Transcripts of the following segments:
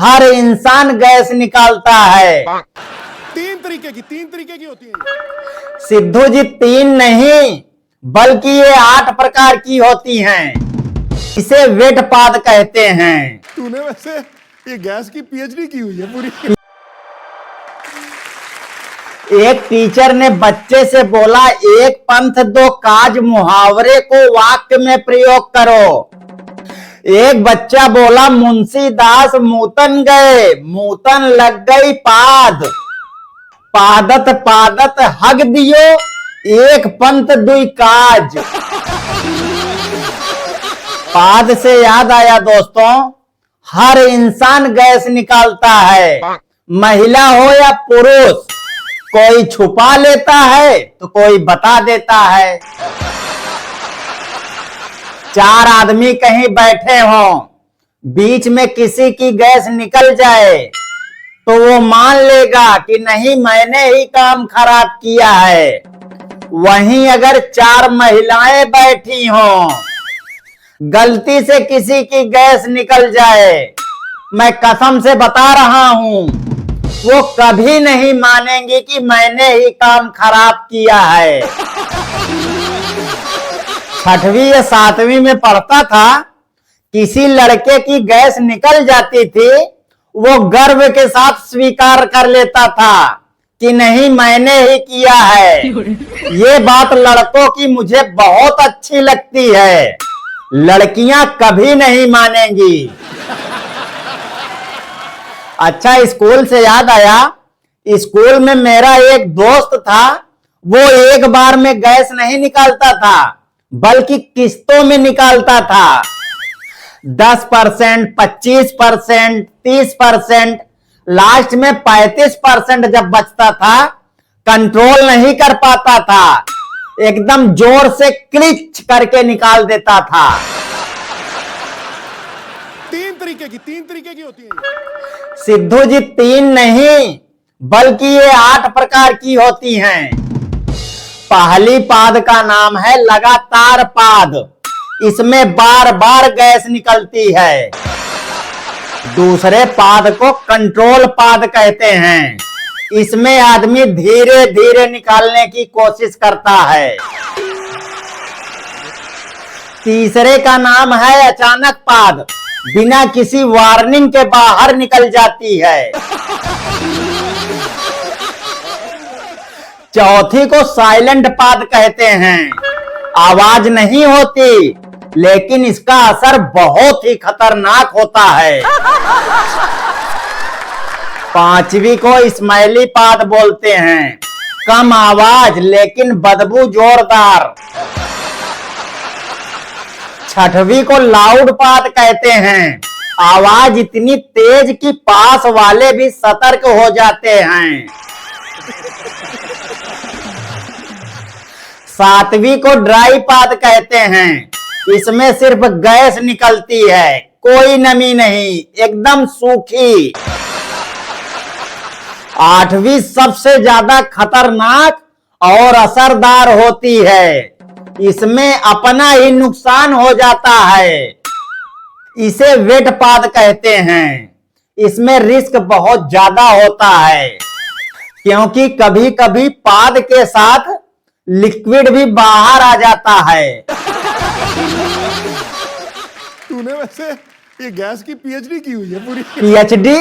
हर इंसान गैस निकालता है। तीन तरीके की होती है। सिद्धू जी, 3 नहीं बल्कि ये 8 प्रकार की होती हैं। इसे वेटपात कहते हैं। तूने वैसे ये गैस की पीएचडी की हुई है पूरी। एक टीचर ने बच्चे से बोला, एक पंथ दो काज मुहावरे को वाक्य में प्रयोग करो। एक बच्चा बोला, मुंशीदास मूतन गए, मूतन लग गई पाद, पादत पादत हग दियो, एक पंथ दुई काज। पाद से याद आया दोस्तों, हर इंसान गैस निकालता है, महिला हो या पुरुष। कोई छुपा लेता है तो कोई बता देता है। 4 आदमी कहीं बैठे हों, बीच में किसी की गैस निकल जाए तो वो मान लेगा कि नहीं, मैंने ही काम खराब किया है। वहीं अगर 4 महिलाएं बैठी हों, गलती से किसी की गैस निकल जाए, मैं कसम से बता रहा हूं, वो कभी नहीं मानेंगी कि मैंने ही काम खराब किया है। 6वीं या 7वीं में पढ़ता था, किसी लड़के की गैस निकल जाती थी, वो गर्व के साथ स्वीकार कर लेता था कि नहीं, मैंने ही किया है। ये बात लड़कों की मुझे बहुत अच्छी लगती है, लड़कियां कभी नहीं मानेंगी। अच्छा, स्कूल से याद आया, स्कूल में मेरा एक दोस्त था, वो एक बार में गैस नहीं निकालता था बल्कि किस्तों में निकालता था। 10%, 25%, 30%, लास्ट में 35% जब बचता था, कंट्रोल नहीं कर पाता था, एकदम जोर से क्लिच करके निकाल देता था। तीन तरीके की होती है। सिद्धू जी, 3 नहीं बल्कि ये 8 प्रकार की होती हैं। पहली पाद का नाम है लगातार पाद, इसमें बार बार गैस निकलती है। दूसरे पाद को कंट्रोल पाद कहते हैं, इसमें आदमी धीरे धीरे निकालने की कोशिश करता है। तीसरे का नाम है अचानक पाद, बिना किसी वार्निंग के बाहर निकल जाती है। चौथी को साइलेंट पाद कहते हैं, आवाज नहीं होती लेकिन इसका असर बहुत ही खतरनाक होता है। 5वीं को स्माइली पाद बोलते हैं, कम आवाज लेकिन बदबू जोरदार। 6वीं को लाउड पाद कहते हैं, आवाज इतनी तेज कि पास वाले भी सतर्क हो जाते हैं। 7वीं को ड्राई पाद कहते हैं, इसमें सिर्फ गैस निकलती है, कोई नमी नहीं, एकदम सूखी। 8वीं सबसे ज्यादा खतरनाक और असरदार होती है, इसमें अपना ही नुकसान हो जाता है। इसे वेटपात कहते हैं, इसमें रिस्क बहुत ज्यादा होता है, क्योंकि कभी कभी पाद के साथ लिक्विड भी बाहर आ जाता है। तूने वैसे ये गैस की पीएचडी की हुई है पूरी। पीएचडी?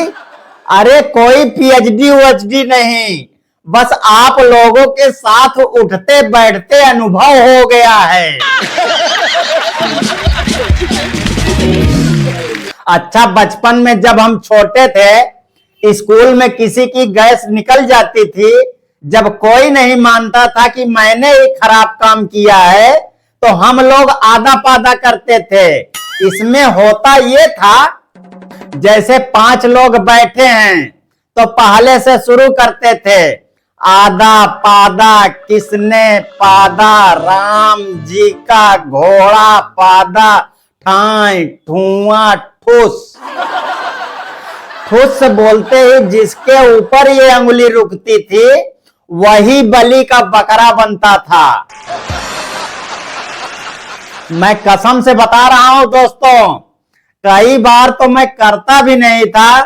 अरे कोई पीएचडी वचडी नहीं, बस आप लोगों के साथ उठते बैठते अनुभव हो गया है। अच्छा, बचपन में जब हम छोटे थे, स्कूल में किसी की गैस निकल जाती थी, जब कोई नहीं मानता था कि मैंने ही खराब काम किया है, तो हम लोग आधा पादा करते थे। इसमें होता ये था, जैसे 5 लोग बैठे हैं तो पहले से शुरू करते थे, आधा पादा किसने पादा, राम जी का घोड़ा पादा, ठाई ठुआ ठुस। ठुस बोलते ही जिसके ऊपर ये अंगुली रुकती थी, वही बलि का बकरा बनता था। मैं कसम से बता रहा हूं दोस्तों, कई बार तो मैं करता भी नहीं था,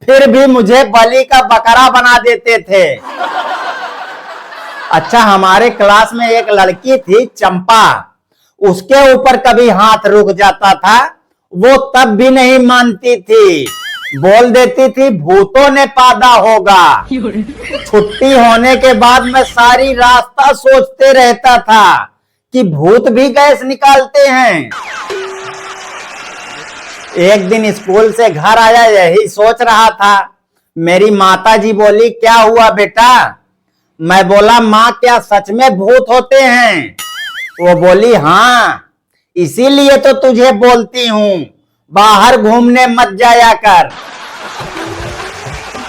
फिर भी मुझे बलि का बकरा बना देते थे। अच्छा, हमारे क्लास में एक लड़की थी चंपा, उसके ऊपर कभी हाथ रुक जाता था, वो तब भी नहीं मानती थी, बोल देती थी भूतों ने पादा होगा। छुट्टी होने के बाद मैं सारी रास्ता सोचते रहता था कि भूत भी गैस निकालते हैं। एक दिन स्कूल से घर आया, यही सोच रहा था, मेरी माताजी बोली क्या हुआ बेटा? मैं बोला माँ क्या सच में भूत होते हैं? वो बोली हाँ, इसीलिए तो तुझे बोलती हूँ बाहर घूमने मत जाया कर।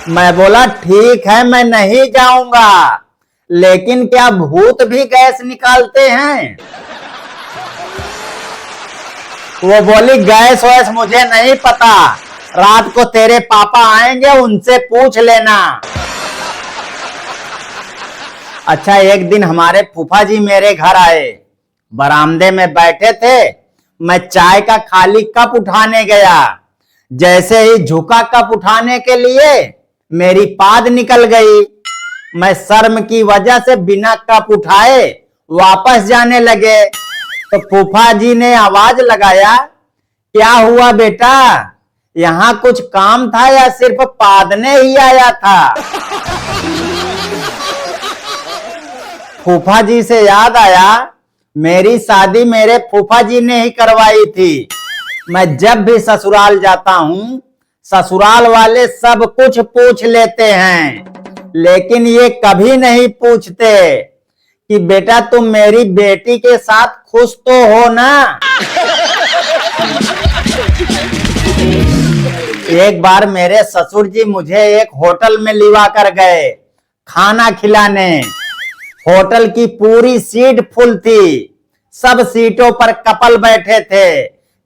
मैं बोला ठीक है मैं नहीं जाऊंगा, लेकिन क्या भूत भी गैस निकालते हैं? वो बोली गैस वैस मुझे नहीं पता, रात को तेरे पापा आएंगे उनसे पूछ लेना। अच्छा, एक दिन हमारे फूफा जी मेरे घर आए, बरामदे में बैठे थे, मैं चाय का खाली कप उठाने गया, जैसे ही झुका कप उठाने के लिए मेरी पाद निकल गई। मैं शर्म की वजह से बिना कप उठाए वापस जाने लगे, तो फूफा जी ने आवाज लगाया क्या हुआ बेटा, यहाँ कुछ काम था या सिर्फ पादने ही आया था? फूफा जी से याद आया, मेरी शादी मेरे फूफा जी ने ही करवाई थी। मैं जब भी ससुराल जाता हूँ, ससुराल वाले सब कुछ पूछ लेते हैं, लेकिन ये कभी नहीं पूछते कि बेटा तुम मेरी बेटी के साथ खुश तो हो ना? एक बार मेरे ससुर जी मुझे एक होटल में लिवा कर गए खाना खिलाने। होटल की पूरी सीट फुल थी, सब सीटों पर कपल बैठे थे,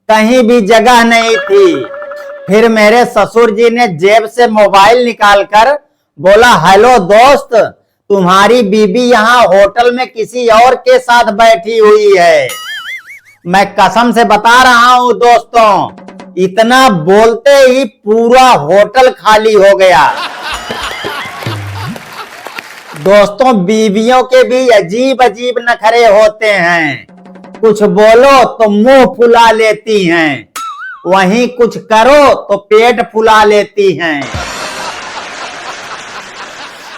कहीं भी जगह नहीं थी। फिर मेरे ससुर जी ने जेब से मोबाइल निकालकर बोला हेलो दोस्त, तुम्हारी बीबी यहाँ होटल में किसी और के साथ बैठी हुई है। मैं कसम से बता रहा हूँ दोस्तों, इतना बोलते ही पूरा होटल खाली हो गया। दोस्तों, बीवियों के भी अजीब अजीब नखरे होते हैं, कुछ बोलो तो मुंह फुला लेती हैं, वहीं कुछ करो तो पेट फुला लेती हैं।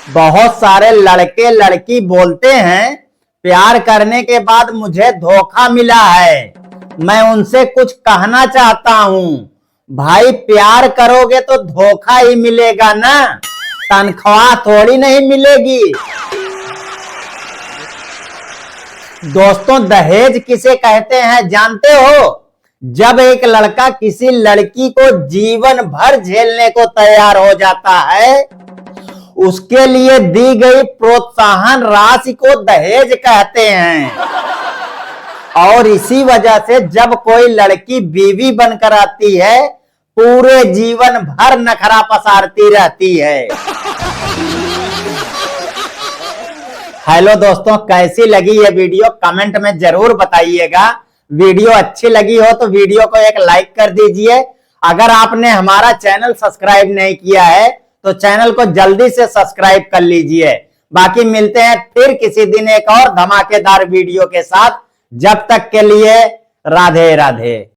बहुत सारे लड़के लड़की बोलते हैं प्यार करने के बाद मुझे धोखा मिला है। मैं उनसे कुछ कहना चाहता हूँ, भाई प्यार करोगे तो धोखा ही मिलेगा ना, तनख्वाह थोड़ी नहीं मिलेगी। दोस्तों, दहेज किसे कहते हैं जानते हो? जब एक लड़का किसी लड़की को जीवन भर झेलने को तैयार हो जाता है, उसके लिए दी गई प्रोत्साहन राशि को दहेज कहते हैं। और इसी वजह से जब कोई लड़की बीवी बनकर आती है, पूरे जीवन भर नखरा पसारती रहती है। हेलो दोस्तों, कैसी लगी ये वीडियो कमेंट में जरूर बताइएगा। वीडियो अच्छी लगी हो तो वीडियो को एक लाइक कर दीजिए। अगर आपने हमारा चैनल सब्सक्राइब नहीं किया है तो चैनल को जल्दी से सब्सक्राइब कर लीजिए। बाकी मिलते हैं फिर किसी दिन एक और धमाकेदार वीडियो के साथ। जब तक के लिए राधे राधे।